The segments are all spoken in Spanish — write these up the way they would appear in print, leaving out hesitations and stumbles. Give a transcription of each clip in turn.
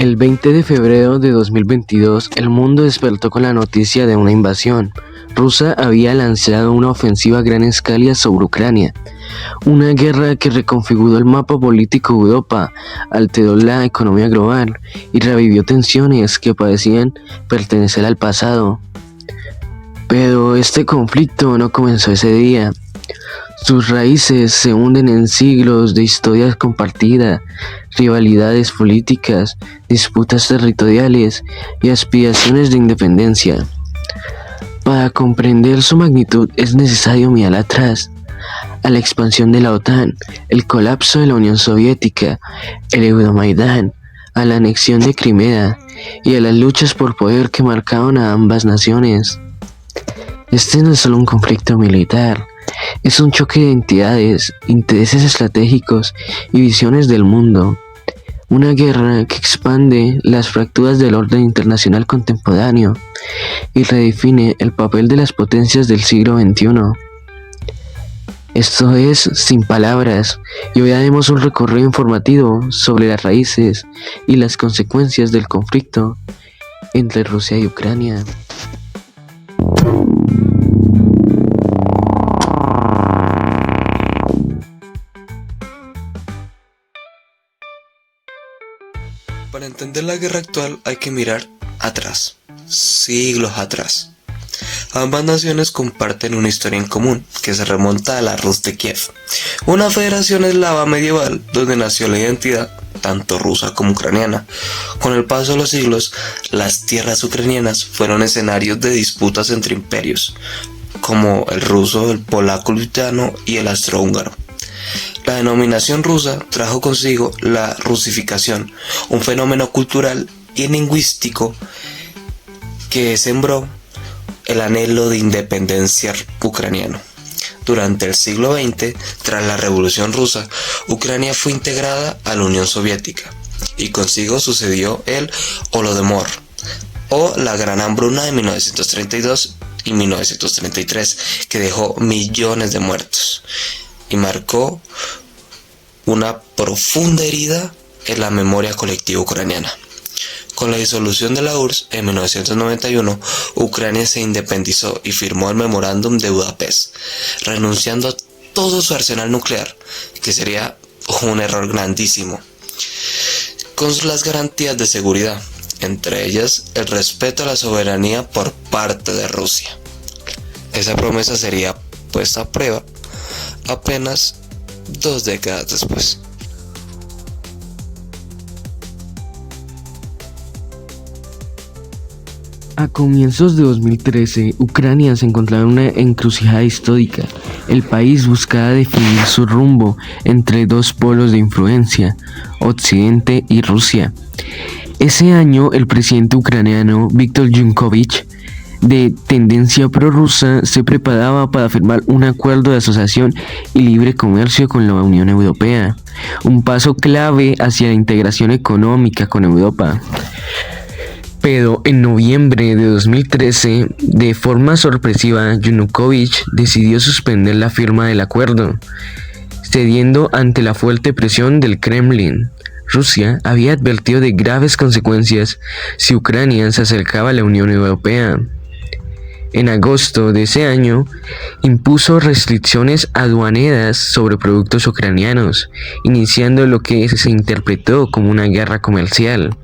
El 20 de febrero de 2022, el mundo despertó con la noticia de una invasión. Rusia había lanzado una ofensiva a gran escala sobre Ucrania, una guerra que reconfiguró el mapa político de Europa, alteró la economía global y revivió tensiones que parecían pertenecer al pasado. Pero este conflicto no comenzó ese día. Sus raíces se hunden en siglos de historias compartidas, rivalidades políticas, disputas territoriales y aspiraciones de independencia. Para comprender su magnitud es necesario mirar atrás, a la expansión de la OTAN, el colapso de la Unión Soviética, el Euromaidán, a la anexión de Crimea y a las luchas por poder que marcaron a ambas naciones. Este no es solo un conflicto militar, es un choque de identidades, intereses estratégicos y visiones del mundo. Una guerra que expande las fracturas del orden internacional contemporáneo y redefine el papel de las potencias del siglo XXI. Esto es Sin Palabras, y hoy haremos un recorrido informativo sobre las raíces y las consecuencias del conflicto entre Rusia y Ucrania. Para entender la guerra actual hay que mirar atrás, siglos atrás. Ambas naciones comparten una historia en común, que se remonta a la Rus de Kiev, una federación eslava medieval donde nació la identidad tanto rusa como ucraniana. Con el paso de los siglos, las tierras ucranianas fueron escenarios de disputas entre imperios, como el ruso, el polaco-lituano y el austrohúngaro. La denominación rusa trajo consigo la rusificación, un fenómeno cultural y lingüístico que sembró el anhelo de independencia ucraniano. Durante el siglo XX, tras la Revolución Rusa, Ucrania fue integrada a la Unión Soviética y consigo sucedió el Holodomor, o la Gran Hambruna de 1932 y 1933, que dejó millones de muertos y marcó una profunda herida en la memoria colectiva ucraniana. Con la disolución de la URSS en 1991, Ucrania se independizó y firmó el Memorándum de Budapest, renunciando a todo su arsenal nuclear, que sería un error grandísimo, con las garantías de seguridad, entre ellas el respeto a la soberanía por parte de Rusia. Esa promesa sería puesta a prueba apenas 2 décadas después. A comienzos de 2013, Ucrania se encontraba en una encrucijada histórica. El país buscaba definir su rumbo entre dos polos de influencia, Occidente y Rusia. Ese año, el presidente ucraniano Viktor Yanukovych, de tendencia prorrusa, se preparaba para firmar un acuerdo de asociación y libre comercio con la Unión Europea, un paso clave hacia la integración económica con Europa. Pero en noviembre de 2013, de forma sorpresiva, Yanukovych decidió suspender la firma del acuerdo, cediendo ante la fuerte presión del Kremlin. Rusia había advertido de graves consecuencias si Ucrania se acercaba a la Unión Europea. En agosto de ese año, impuso restricciones aduaneras sobre productos ucranianos, iniciando lo que se interpretó como una guerra comercial.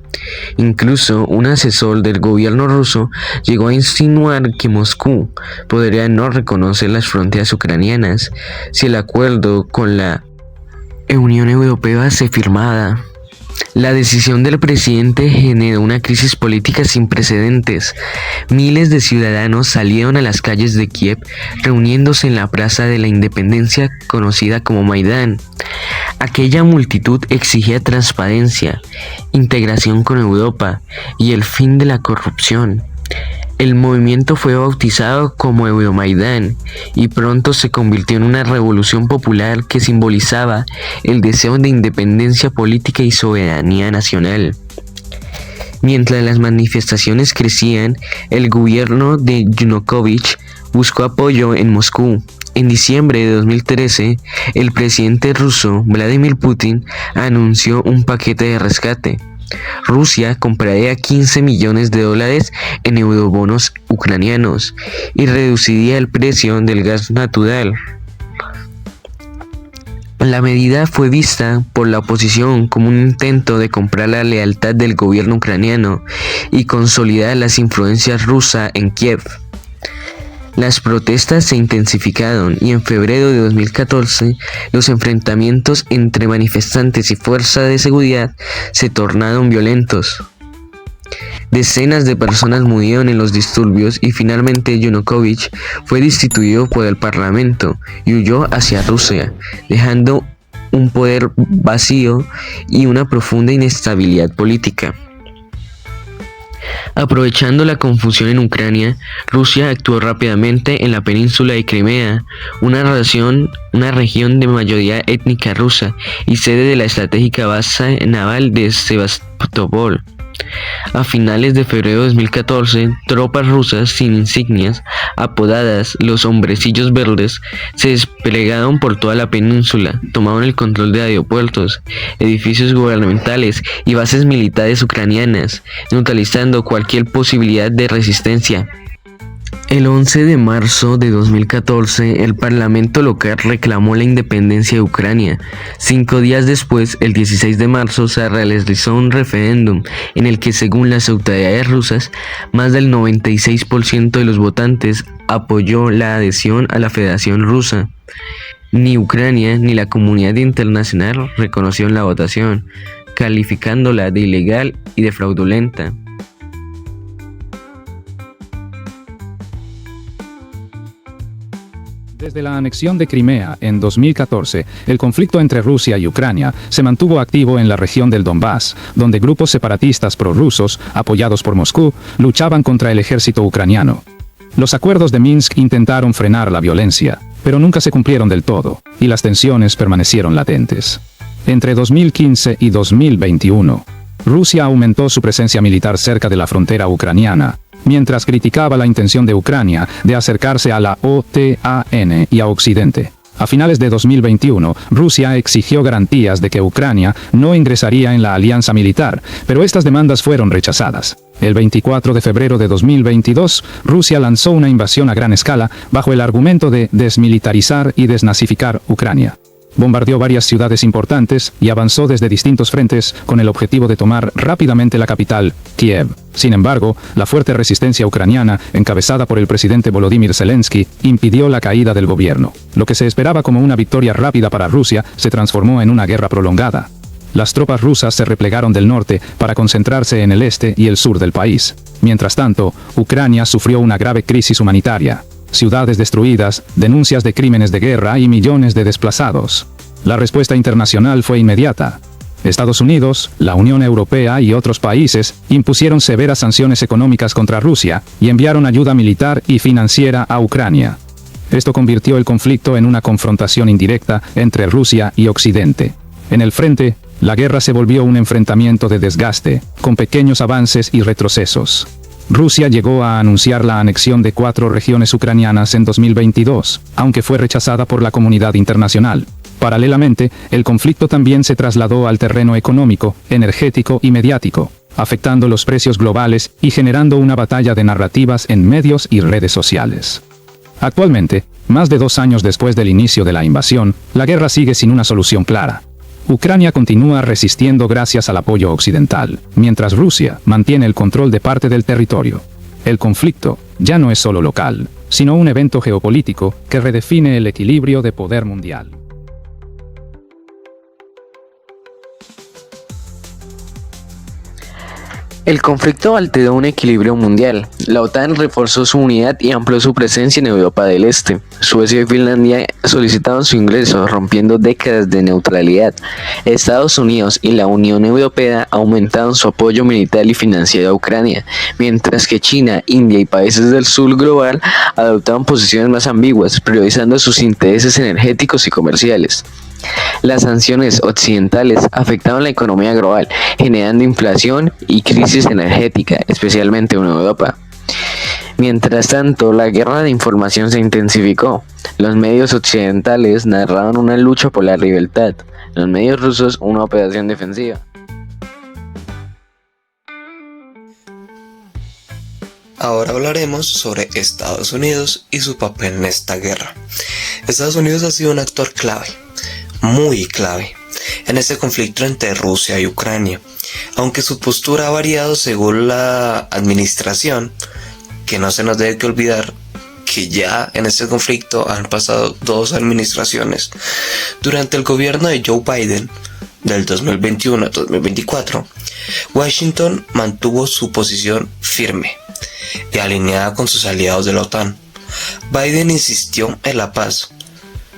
Incluso un asesor del gobierno ruso llegó a insinuar que Moscú podría no reconocer las fronteras ucranianas si el acuerdo con la Unión Europea se firmara. La decisión del presidente generó una crisis política sin precedentes. Miles de ciudadanos salieron a las calles de Kiev, reuniéndose en la Plaza de la Independencia, conocida como Maidán. Aquella multitud exigía transparencia, integración con Europa y el fin de la corrupción. El movimiento fue bautizado como Euromaidán y pronto se convirtió en una revolución popular que simbolizaba el deseo de independencia política y soberanía nacional. Mientras las manifestaciones crecían, el gobierno de Yanukovych buscó apoyo en Moscú. En diciembre de 2013, el presidente ruso Vladimir Putin anunció un paquete de rescate. Rusia compraría $15 millones en eurobonos ucranianos y reduciría el precio del gas natural. La medida fue vista por la oposición como un intento de comprar la lealtad del gobierno ucraniano y consolidar las influencias rusas en Kiev. Las protestas se intensificaron y en febrero de 2014 los enfrentamientos entre manifestantes y fuerzas de seguridad se tornaron violentos. Decenas de personas murieron en los disturbios y finalmente Yanukovych fue destituido por el parlamento y huyó hacia Rusia, dejando un poder vacío y una profunda inestabilidad política. Aprovechando la confusión en Ucrania, Rusia actuó rápidamente en la península de Crimea, una región de mayoría étnica rusa y sede de la estratégica base naval de Sebastopol. A finales de febrero de 2014, tropas rusas sin insignias, apodadas los Hombrecillos Verdes, se desplegaron por toda la península, tomaron el control de aeropuertos, edificios gubernamentales y bases militares ucranianas, neutralizando cualquier posibilidad de resistencia. El 11 de marzo de 2014, el parlamento local reclamó la independencia de Ucrania. 5 días después, el 16 de marzo, se realizó un referéndum en el que, según las autoridades rusas, más del 96% de los votantes apoyó la adhesión a la Federación Rusa. Ni Ucrania ni la comunidad internacional reconocieron la votación, calificándola de ilegal y de fraudulenta. Desde la anexión de Crimea en 2014, el conflicto entre Rusia y Ucrania se mantuvo activo en la región del Donbass, donde grupos separatistas prorrusos, apoyados por Moscú, luchaban contra el ejército ucraniano. Los acuerdos de Minsk intentaron frenar la violencia, pero nunca se cumplieron del todo, y las tensiones permanecieron latentes. Entre 2015 y 2021, Rusia aumentó su presencia militar cerca de la frontera ucraniana, mientras criticaba la intención de Ucrania de acercarse a la OTAN y a Occidente. A finales de 2021, Rusia exigió garantías de que Ucrania no ingresaría en la alianza militar, pero estas demandas fueron rechazadas. El 24 de febrero de 2022, Rusia lanzó una invasión a gran escala bajo el argumento de desmilitarizar y desnazificar Ucrania. Bombardeó varias ciudades importantes y avanzó desde distintos frentes con el objetivo de tomar rápidamente la capital, Kiev. Sin embargo, la fuerte resistencia ucraniana, encabezada por el presidente Volodymyr Zelensky, impidió la caída del gobierno. Lo que se esperaba como una victoria rápida para Rusia se transformó en una guerra prolongada. Las tropas rusas se replegaron del norte para concentrarse en el este y el sur del país. Mientras tanto, Ucrania sufrió una grave crisis humanitaria. Ciudades destruidas, denuncias de crímenes de guerra y millones de desplazados. La respuesta internacional fue inmediata. Estados Unidos, la Unión Europea y otros países impusieron severas sanciones económicas contra Rusia y enviaron ayuda militar y financiera a Ucrania. Esto convirtió el conflicto en una confrontación indirecta entre Rusia y Occidente. En el frente, la guerra se volvió un enfrentamiento de desgaste, con pequeños avances y retrocesos. Rusia llegó a anunciar la anexión de 4 regiones ucranianas en 2022, aunque fue rechazada por la comunidad internacional. Paralelamente, el conflicto también se trasladó al terreno económico, energético y mediático, afectando los precios globales y generando una batalla de narrativas en medios y redes sociales. Actualmente, más de 2 años después del inicio de la invasión, la guerra sigue sin una solución clara. Ucrania continúa resistiendo gracias al apoyo occidental, mientras Rusia mantiene el control de parte del territorio. El conflicto ya no es solo local, sino un evento geopolítico que redefine el equilibrio de poder mundial. El conflicto alteró un equilibrio mundial. La OTAN reforzó su unidad y amplió su presencia en Europa del Este. Suecia y Finlandia solicitaron su ingreso, rompiendo décadas de neutralidad. Estados Unidos y la Unión Europea aumentaron su apoyo militar y financiero a Ucrania, mientras que China, India y países del sur global adoptaron posiciones más ambiguas, priorizando sus intereses energéticos y comerciales. Las sanciones occidentales afectaron la economía global, generando inflación y crisis energética, especialmente en Europa. Mientras tanto, la guerra de información se intensificó. Los medios occidentales narraron una lucha por la libertad, los medios rusos una operación defensiva. Ahora hablaremos sobre Estados Unidos y su papel en esta guerra. Estados Unidos ha sido un actor clave, muy clave, en este conflicto entre Rusia y Ucrania. Aunque su postura ha variado según la administración, que no se nos debe que olvidar que ya en este conflicto han pasado 2 administraciones. Durante el gobierno de Joe Biden, del 2021 a 2024, Washington mantuvo su posición firme y alineada con sus aliados de la OTAN. Biden insistió en la paz.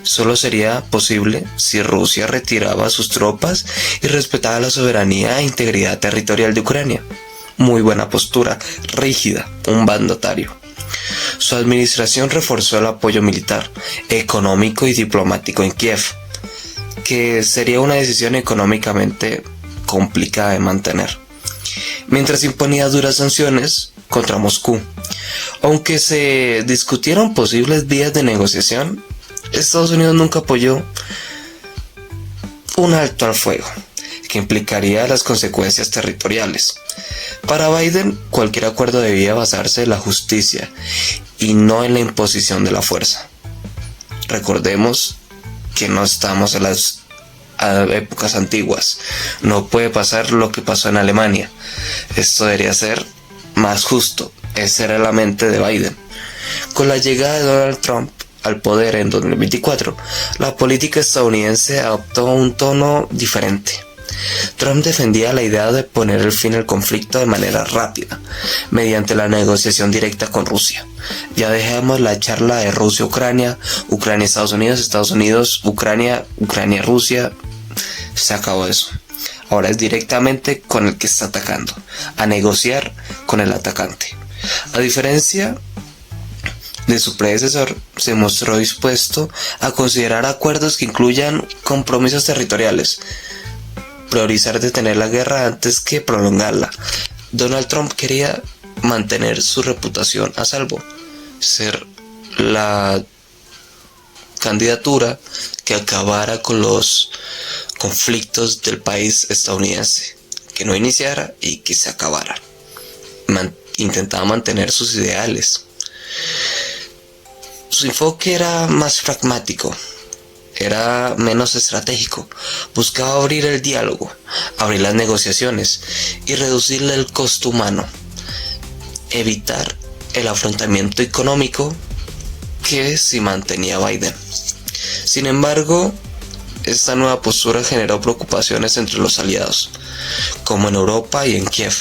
Solo sería posible si Rusia retiraba sus tropas y respetaba la soberanía e integridad territorial de Ucrania. Muy buena postura, rígida, un mandatario. Su administración reforzó el apoyo militar, económico y diplomático en Kiev, que sería una decisión económicamente complicada de mantener, mientras imponía duras sanciones contra Moscú. Aunque se discutieron posibles vías de negociación, Estados Unidos nunca apoyó un alto al fuego, que implicaría las consecuencias territoriales. Para Biden, cualquier acuerdo debía basarse en la justicia y no en la imposición de la fuerza. Recordemos que no estamos en las épocas antiguas. No puede pasar lo que pasó en Alemania. Esto debería ser más justo. Esa era la mente de Biden. Con la llegada de Donald Trump al poder en 2024, la política estadounidense adoptó un tono diferente. Trump defendía la idea de poner el fin al conflicto de manera rápida, mediante la negociación directa con Rusia. Ya dejamos la charla de Rusia-Ucrania, Ucrania-Estados Unidos, Ucrania, Ucrania-Rusia. Se acabó eso. Ahora es directamente con el que está atacando, a negociar con el atacante. A diferencia de su predecesor, se mostró dispuesto a considerar acuerdos que incluyan compromisos territoriales, priorizar detener la guerra antes que prolongarla. Donald Trump quería mantener su reputación a salvo, ser la candidatura que acabara con los conflictos del país estadounidense, que no iniciara y que se acabara. Intentaba mantener sus ideales. Su enfoque era más pragmático, era menos estratégico. Buscaba abrir el diálogo, abrir las negociaciones y reducirle el costo humano, evitar el afrontamiento económico que se mantenía Biden. Sin embargo, esta nueva postura generó preocupaciones entre los aliados, como en Europa y en Kiev,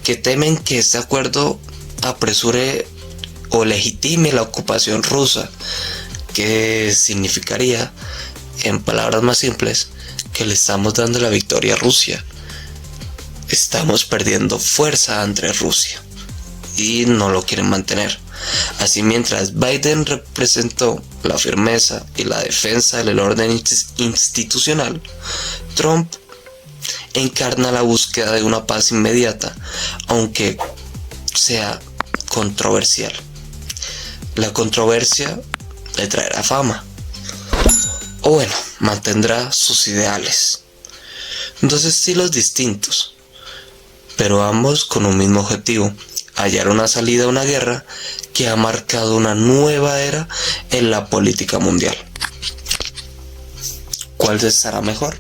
que temen que este acuerdo apresure o legitime la ocupación rusa, que significaría, en palabras más simples, que le estamos dando la victoria a Rusia. Estamos perdiendo fuerza ante Rusia y no lo quieren mantener. Así, mientras Biden representó la firmeza y la defensa del orden institucional, Trump encarna la búsqueda de una paz inmediata, aunque sea controversial. La controversia le traerá fama, o bueno, mantendrá sus ideales. 2 estilos distintos, pero ambos con un mismo objetivo: hallar una salida a una guerra que ha marcado una nueva era en la política mundial. ¿Cuál estará mejor?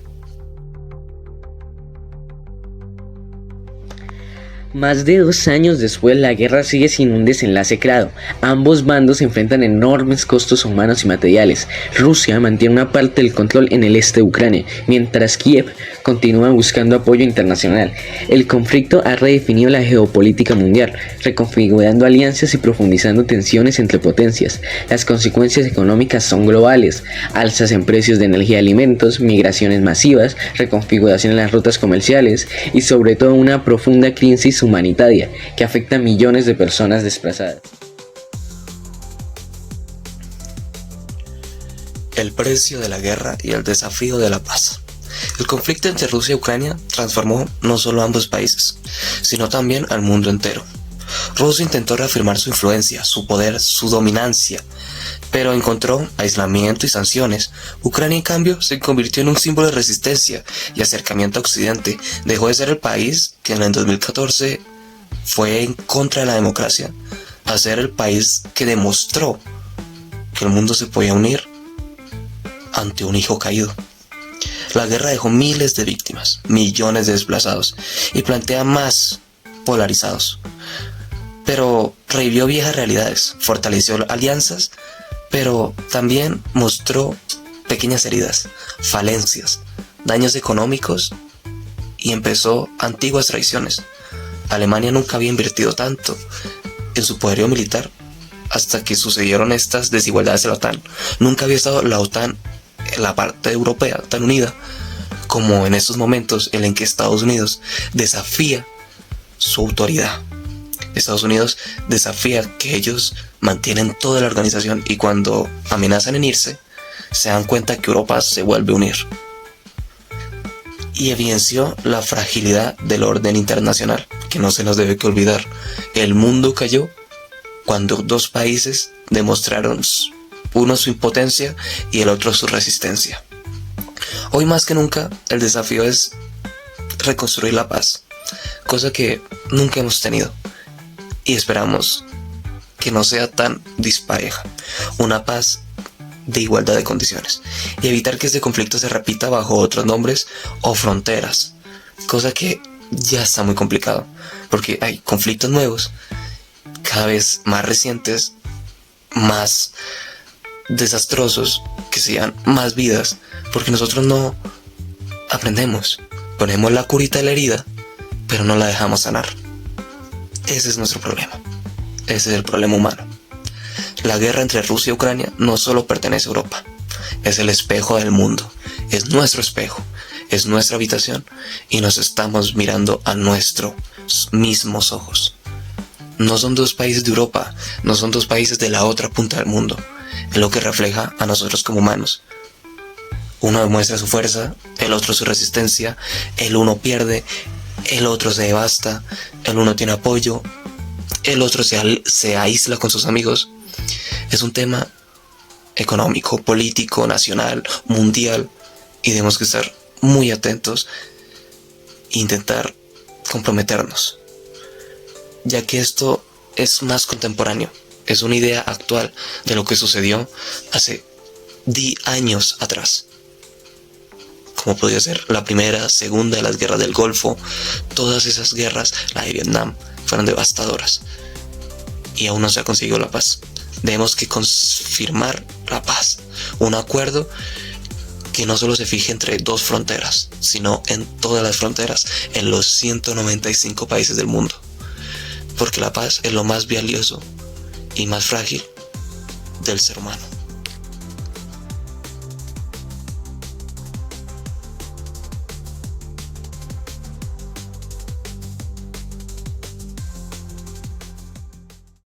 Más de 2 años después, la guerra sigue sin un desenlace claro. Ambos bandos enfrentan enormes costos humanos y materiales. Rusia mantiene una parte del control en el este de Ucrania, mientras Kiev continúa buscando apoyo internacional. El conflicto ha redefinido la geopolítica mundial, reconfigurando alianzas y profundizando tensiones entre potencias. Las consecuencias económicas son globales: alzas en precios de energía y alimentos, migraciones masivas, reconfiguración en las rutas comerciales y sobre todo una profunda crisis humanitaria que afecta a millones de personas desplazadas. El precio de la guerra y el desafío de la paz. El conflicto entre Rusia y Ucrania transformó no solo a ambos países, sino también al mundo entero. Rusia intentó reafirmar su influencia, su poder, su dominancia, pero encontró aislamiento y sanciones. Ucrania, en cambio, se convirtió en un símbolo de resistencia y acercamiento a Occidente. Dejó de ser el país que en el 2014 fue en contra de la democracia a ser el país que demostró que el mundo se podía unir ante un hijo caído. La guerra dejó miles de víctimas, millones de desplazados y plantea más polarizados. Pero revivió viejas realidades, fortaleció alianzas, pero también mostró pequeñas heridas, falencias, daños económicos y empezó antiguas traiciones. Alemania nunca había invertido tanto en su poderío militar hasta que sucedieron estas desigualdades de la OTAN. Nunca había estado la OTAN en la parte europea tan unida como en estos momentos en que Estados Unidos desafía su autoridad. Estados Unidos desafía que ellos mantienen toda la organización y cuando amenazan en irse, se dan cuenta que Europa se vuelve a unir. Y evidenció la fragilidad del orden internacional, que no se nos debe que olvidar. El mundo cayó cuando dos países demostraron, uno su impotencia y el otro su resistencia. Hoy más que nunca el desafío es reconstruir la paz, cosa que nunca hemos tenido y esperamos que no sea tan dispareja. Una paz de igualdad de condiciones y evitar que este conflicto se repita bajo otros nombres o fronteras, cosa que ya está muy complicado porque hay conflictos nuevos, cada vez más recientes, más desastrosos, que se llevan más vidas porque nosotros no aprendemos, ponemos la curita de la herida pero no la dejamos sanar. Ese es nuestro problema, ese es el problema humano. La guerra entre Rusia y Ucrania no solo pertenece a Europa, es el espejo del mundo, es nuestro espejo, es nuestra habitación y nos estamos mirando a nuestros mismos ojos. No son dos países de Europa, no son dos países de la otra punta del mundo, es lo que refleja a nosotros como humanos. Uno demuestra su fuerza, el otro su resistencia, el uno pierde, el otro se devasta, el uno tiene apoyo, el otro se aísla con sus amigos. Es un tema económico, político, nacional, mundial y tenemos que estar muy atentos e intentar comprometernos, ya que esto es más contemporáneo, es una idea actual de lo que sucedió hace años atrás, como podría ser la primera, segunda de las guerras del Golfo. Todas esas guerras, la de Vietnam, fueron devastadoras y aún no se ha conseguido la paz. Debemos que confirmar la paz, un acuerdo que no solo se fije entre dos fronteras, sino en todas las fronteras, en los 195 países del mundo, porque la paz es lo más valioso y más frágil del ser humano.